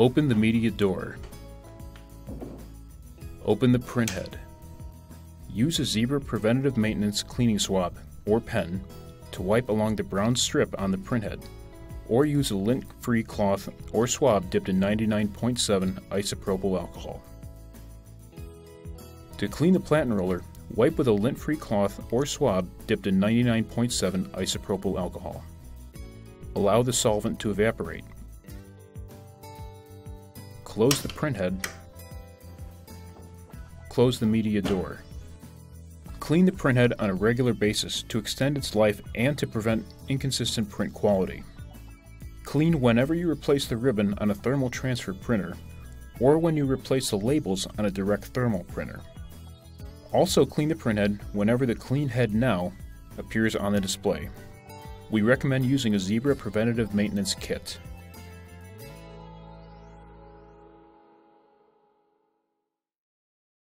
Open the media door. Open the printhead. Use a Zebra Preventative Maintenance cleaning swab, or pen, to wipe along the brown strip on the printhead, or use a lint-free cloth or swab dipped in 99.7 isopropyl alcohol. To clean the Platen roller, wipe with a lint-free cloth or swab dipped in 99.7 isopropyl alcohol. Allow the solvent to evaporate. Close the printhead. Close the media door. Clean the printhead on a regular basis to extend its life and to prevent inconsistent print quality. Clean whenever you replace the ribbon on a thermal transfer printer, or when you replace the labels on a direct thermal printer. Also clean the printhead whenever the Clean Head Now appears on the display. We recommend using a Zebra Preventative Maintenance Kit.